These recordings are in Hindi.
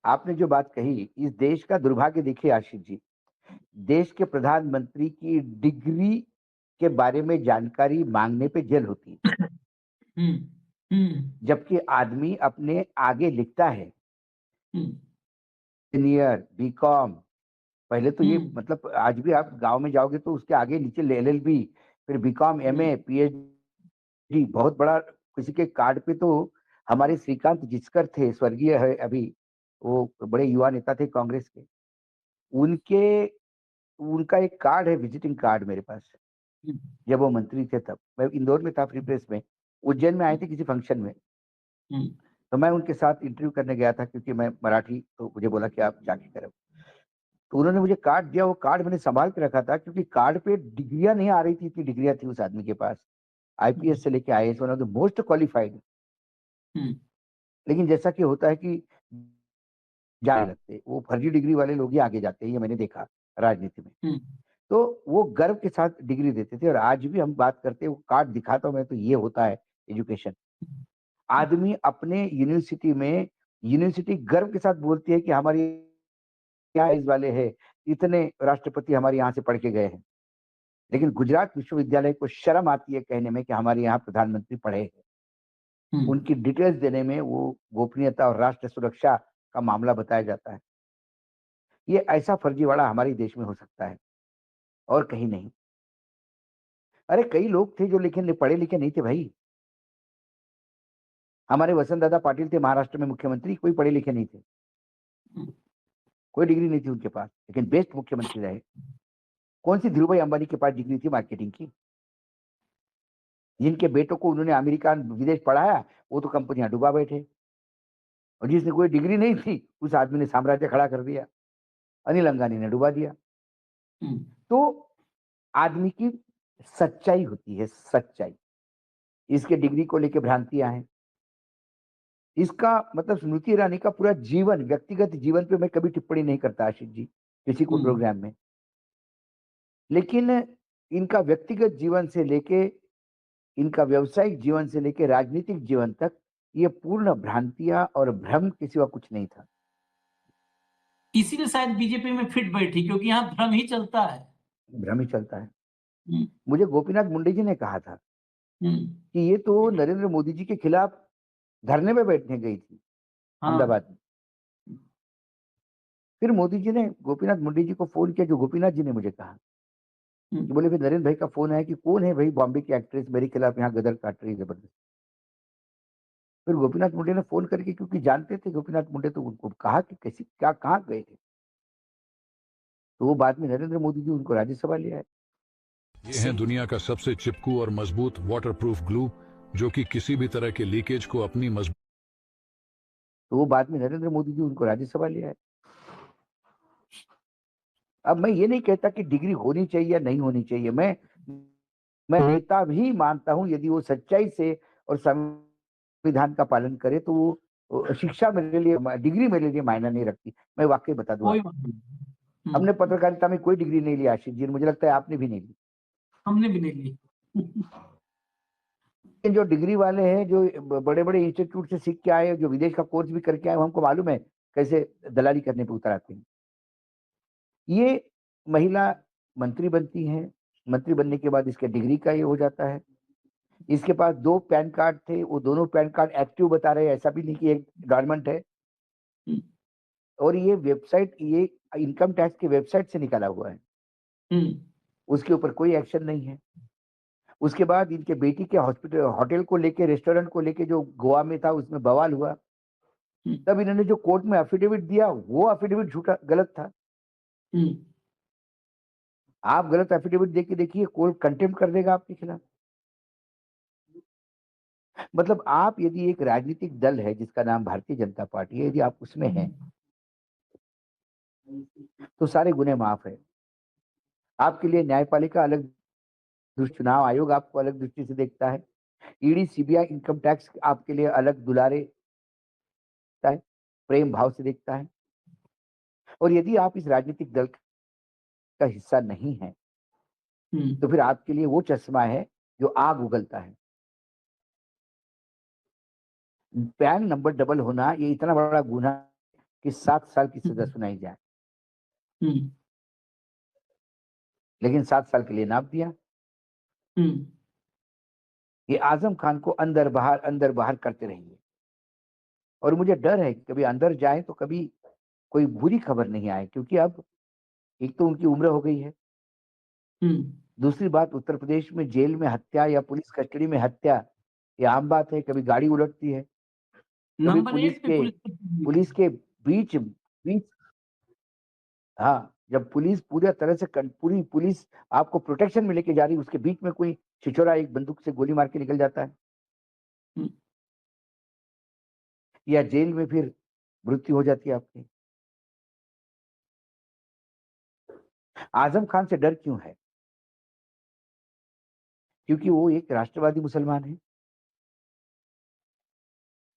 आपने जो बात कही, इस देश का दुर्भाग्य देखिए आशीष जी, देश के प्रधानमंत्री की डिग्री के बारे में जानकारी माँगने पे जेल होती है। हुँ, हुँ, जबकि आदमी अपने आगे लिखता है, हुँ, इंजीनियर, बीकॉम, पहले तो हुँ, ये मतलब आज भी आप गाँव में जाओगे तो उसके आगे नीचे एलएलबी, फिर बीकॉम, हुँ, एमए, पीएचडी, बहुत बड़ा किसी के कार्ड पे तो हमारे श्रीकांत जिचकर थे, स्वर्गीय है अभी, वो बड़े युवा नेता थे कांग्रेस के। उनके उनका एक कार्ड है, विजिटिंग कार्ड मेरे पास, हुँ, जब वो मंत्री थे तब। मैं इंदौर में था फ्री प्रेस में, उज्जैन में आए थे किसी फंक्शन में, हुँ, तो मैं उनके साथ इंटरव्यू करने गया था क्योंकि मैं मराठी, तो मुझे बोला कि आप जाके करो। तो उन्होंने मुझे कार्ड दिया, वो कार्ड मैंने सँभाल के रखा था क्योंकि कार्ड पे डिग्रियाँ नहीं आ रही थी, इतनी डिग्रियाँ थी उस आदमी के पास। आईपीएस से लेके IAS, one of the most qualified. हुँ, लेकिन जैसा कि होता है कि जाने लगते, वो फर्जी डिग्री वाले लोग ही आगे जाते हैं, ये मैंने देखा राजनीति में। हुँ, तो वो गर्व के साथ डिग्री देते थे और आज भी हम बात करते हैं, वो कार्ड दिखाता हूँ मैं तो ये होता है एजुकेशन। आदमी अपने यूनिवर्सिटी गर्व के साथ बोलती है कि हमारी यहाँ इस वाले हैं, इतने राष्ट्रपति हमारे यहाँ से पढ़ के गए हैं। लेकिन गुजरात विश्वविद्यालय को शर्म आती है कहने में कि हमारे यहाँ प्रधानमंत्री पढ़े हैं। हुँ। उनकी डिटेल्स देने में वो गोपनीयता और राष्ट्र सुरक्षा का मामला बताया जाता है। ये ऐसा फर्जीवाड़ा हमारे देश में हो सकता है और कहीं नहीं। अरे कई लोग थे जो लेकिन पढ़े लिखे नहीं थे भाई। हमारे वसंत दादा पाटिल थे महाराष्ट्र में मुख्यमंत्री, कोई पढ़े लिखे नहीं थे। कोई डिग्री नहीं थी उनके पास, लेकिन बेस्ट मुख्यमंत्री रहे। कौन सी धीरूभाई अंबानी के पास डिग्री थी मार्केटिंग की? जिनके बेटों को उन्होंने अमेरिका विदेश पढ़ाया, वो तो कंपनियां डुबा बैठे। और जिसने कोई डिग्री नहीं थी, उस आदमी ने साम्राज्य खड़ा कर दिया। अनिल अंबानी ने डुबा दिया। हुँ, तो आदमी की सच्चाई होती है, सच्चाई। इसके डिग्री को लेके भ्रांतियां हैं। इसका मतलब स्मृति ईरानी का पूरा जीवन, व्यक्तिगत जीवन पे मैं कभी टिप्पणी नहीं करता आशीष जी, किसी को हुँ। प्रोग्राम में। लेकिन इनका व्यक्तिगत जीवन से लेके, इनका व्यावसायिक जीवन से लेके राजनीतिक जीवन तक, ये पूर्ण भ्रांतियां और भ्रम के सिवा कुछ नहीं था। इसीलिए शायद बीजेपी में फिट बैठी क्योंकि यहाँ भ्रम ही चलता है। भ्रम ही चलता है। हुँ, मुझे गोपीनाथ मुंडे जी ने कहा था हुँ, कि ये तो नरेंद्र मोदी जी के खिलाफ धरने पे बैठने गई थी हाँ, अहमदाबाद में। फिर मोदी जी ने गोपीनाथ मुंडे जी को फोन किया, जो गोपीनाथ जी ने मुझे कहा हुँ, कि बोले फिर नरेंद्र भाई का फोन आया कि कौन है भाई बॉम्बे की एक्ट्रेस मेरे खिलाफ यहाँ गदर काट रही है जबरदस्त। फिर गोपीनाथ मुंडे ने फ़ोन करके, क्योंकि जानते थे गोपीनाथ मुंडे, तो उनको कहा कि कैसे क्या कहाँ गए थे? तो वो बाद में नरेंद्र मोदी जी उनको राज्यसभा ले आए। ये है दुनिया का सबसे चिपकू और मजबूत वाटरप्रूफ ग्लू जो कि किसी भी तरह के लीकेज को अपनी मजबूत तो वो बाद में नरेंद्र मोदी जी उनको राज्यसभा ले आए। अब मैं ये नहीं कहता कि डिग्री होनी चाहिए या नहीं होनी चाहिए। मैं नेता भी मानता हूँ यदि वो सच्चाई से और संविधान का पालन करे तो वो शिक्षा मेरे लिए डिग्री मेरे लिए मायने नहीं रखती। मैं वाक़ई बता दूँ कोई आपको। बात नहीं। हुँ, हमने पत्रकारिता में कोई डिग्री नहीं ली आशीष जी, मुझे लगता है आपने भी नहीं ली। हमने भी नहीं ली। लेकिन जो डिग्री वाले हैं, जो बड़े-बड़े इंस्टीट्यूट से सीख के आए, जो विदेश का कोर्स भी करके आए, वो हमको मालूम है कैसे दलाली करने पे उतर आते हैं। ये महिला मंत्री बनती हैं, मंत्री बनने के बाद इसके डिग्री का ये हो जाता है। इसके पास 2 पैन कार्ड थे, वो दोनों पैन कार्ड एक्टिव बता रहे हैं, ऐसा भी नहीं कि एक डॉर्मेंट है। हुँ, और ये इनकम टैक्स की वेबसाइट से निकाला हुआ है। हुँ, उसके ऊपर कोई एक्शन नहीं है। उसके बाद इनके बेटी के होटल को लेके, रेस्टोरेंट को लेके जो गोवा में था, उसमें बवाल हुआ। हुँ, तब इन्होंने जो कोर्ट में एफिडेविट दिया, वो एफिडेविट झूठा गलत था। हुँ, आप गलत एफिडेविट दे के देखिए, कोर्ट कंटेम्प्ट कर देगा आपके खिलाफ। मतलब आप यदि एक राजनीतिक दल है जिसका नाम भारतीय जनता पार्टी है, यदि आप उसमें हैं, तो सारे गुनाह माफ है। आपके लिए न्यायपालिका अलग, चुनाव आयोग आपको अलग दृष्टि से देखता है। ईडी, सीबीआई, इनकम टैक्स आपके लिए अलग दुलारे देखता है, प्रेम भाव से देखता है। और यदि आप इस राजनीतिक दल का हिस्सा नहीं हैं, हुँ, तो फिर आपके लिए वो चश्मा है जो आग उगलता है। पैन नंबर डबल होना ये इतना बड़ा गुनाह कि 7 साल की सजा सुनाई जाए, हम्म, लेकिन 7 साल के लिए नाप दिया। हम्म, ये आजम खान को अंदर बाहर करते रहेंगे, और मुझे डर है कि कभी अंदर जाए तो कभी कोई बुरी खबर नहीं आए, क्योंकि अब एक तो उनकी उम्र हो गई है, हम्म। दूसरी बात उत्तर प्रदेश में जेल में हत्या या पुलिस कस्टडी में हत्या ये आम बात है। कभी गाड़ी उलटती है, कभी नंबर 1 पे पुलिस पुलिस के बीच बीच हाँ, जब पुलिस पूरी तरह से पूरी पुलिस आपको प्रोटेक्शन में लेके जा रही है, उसके बीच में कोई छिछोरा एक बंदूक से गोली मार के निकल जाता है, हम्म, या जेल में फिर मृत्यु हो जाती है आपकी। आजम खान से डर क्यों है? क्योंकि वो एक राष्ट्रवादी मुसलमान है,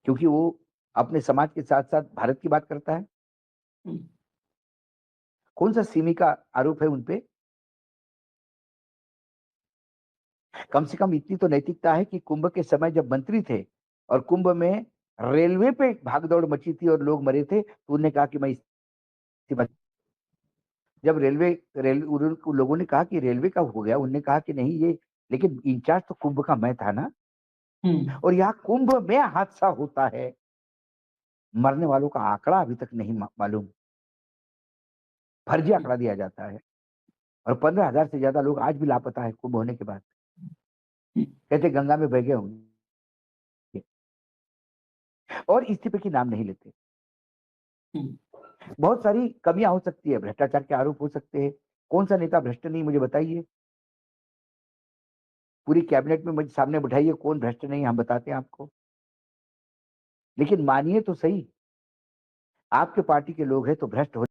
क्योंकि वो अपने समाज के साथ साथ भारत की बात करता है। हम्म, कौन सा सिमी का आरोप है उनपे? कम से कम इतनी तो नैतिकता है कि कुंभ के समय जब मंत्री थे और कुंभ में रेलवे पे भागदौड़ मची थी और लोग मरे थे, तो उन्होंने कहा कि मैं इस्तीफा। जब लोगों ने कहा कि रेलवे का हो गया, उन्होंने कहा कि नहीं ये, लेकिन इंचार्ज तो कुंभ का मैं था ना, और यहाँ कुंभ में हादसा होता है, मरने वालों का आंकड़ा अभी तक नहीं मालूम, फर्जी आंकड़ा दिया जाता है, और 15,000 से ज्यादा लोग आज भी लापता है कुंभ होने के बाद। कहते गंगा में बह गए होंगे, और इस्तीफे की नाम नहीं लेते। बहुत सारी कमियां हो सकती है, भ्रष्टाचार के आरोप हो सकते हैं। कौन सा नेता भ्रष्ट नहीं, मुझे बताइए। पूरी कैबिनेट में मुझे सामने बिठाइए, कौन भ्रष्ट नहीं, हम बताते हैं आपको। लेकिन मानिए तो सही, आपके पार्टी के लोग हैं तो भ्रष्ट हो